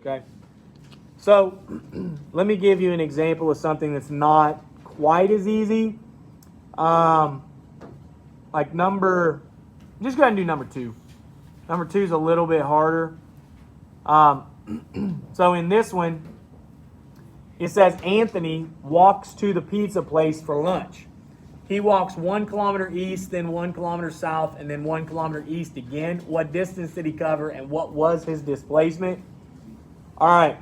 Okay. So let me give you an example of something that's not quite as easy. Like just go ahead and do number 2. Number 2 is a little bit harder. So in this one, it says Anthony walks to the pizza place for lunch. He walks 1 kilometer east, then 1 kilometer south, and then 1 kilometer east again. What distance did he cover, and what was his displacement? All right.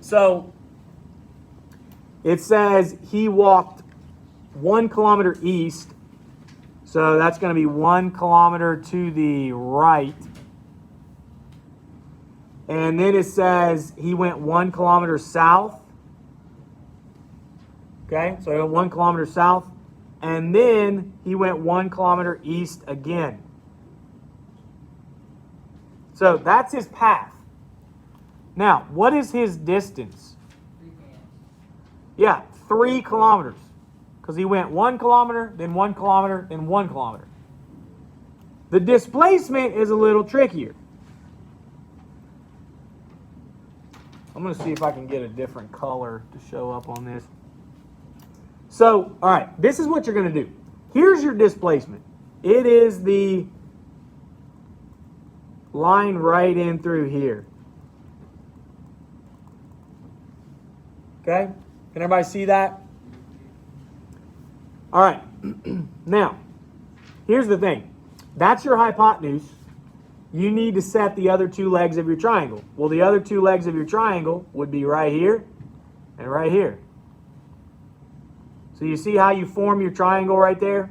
So it says he walked 1 kilometer east. So that's going to be 1 kilometer to the right. And then it says he went 1 kilometer south. Okay, so he went 1 kilometer south. And then he went 1 kilometer east again. So that's his path. Now, what is his distance? Yeah, 3 kilometers. Because he went 1 kilometer, then 1 kilometer, then 1 kilometer. The displacement is a little trickier. I'm going to see if I can get a different color to show up on this. So, all right, this is what you're going to do. Here's your displacement. It is the line right in through here. Okay? Can everybody see that? All right. Now, here's the thing. That's your hypotenuse. You need to set the other 2 legs of your triangle. Well, the other 2 legs of your triangle would be right here and right here. So you see how you form your triangle right there?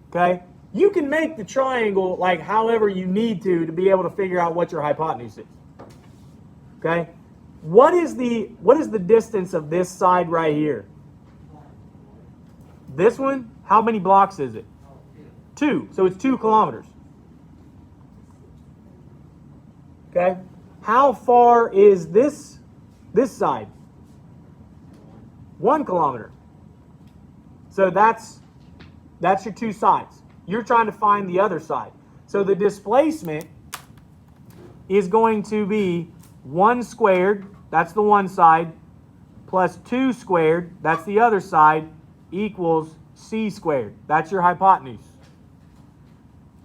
Okay? You can make the triangle like however you need to be able to figure out what your hypotenuse is. Okay? What is the distance of this side right here? This one, how many blocks is it? 2. So it's 2 kilometers. Okay? How far is this side? 1 kilometer. So that's your 2 sides. You're trying to find the other side. So the displacement is going to be 1 squared, that's the one side, plus 2 squared, that's the other side, equals c squared. That's your hypotenuse.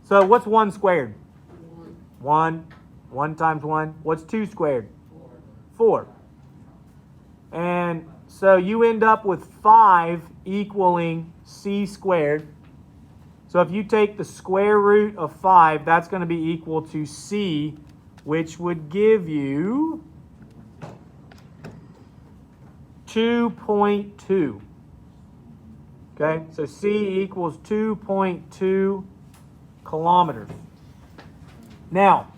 So what's 1 squared? 1. 1 times 1. What's 2 squared? 4. And so you end up with 5 equaling c squared. So if you take the square root of 5, that's going to be equal to c, which would give you 2.2. Okay, so c equals 2.2 kilometers. Now,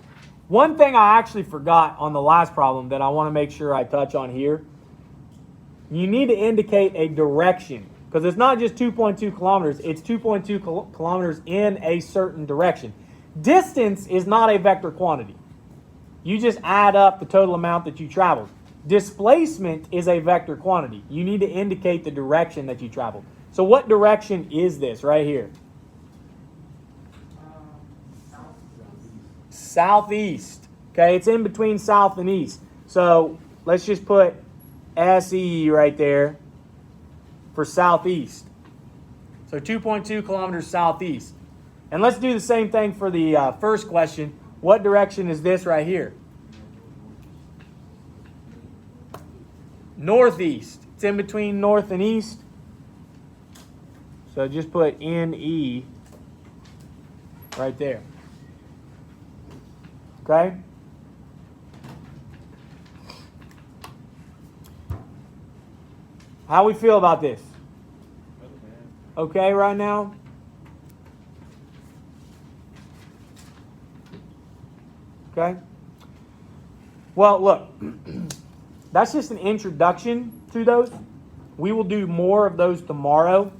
one thing I actually forgot on the last problem that I want to make sure I touch on here, you need to indicate a direction, because it's not just 2.2 kilometers, it's 2.2 kilometers in a certain direction. Distance is not a vector quantity. You just add up the total amount that you traveled. Displacement is a vector quantity. You need to indicate the direction that you traveled. So what direction is this right here? Southeast. Okay, it's in between south and east. So let's just put SE right there for southeast. So 2.2 kilometers southeast. And let's do the same thing for the first question. What direction is this right here? Northeast. It's in between north and east. So just put NE right there. Okay? How we feel about this? Okay right now? Okay? Well, look. That's just an introduction to those. We will do more of those tomorrow.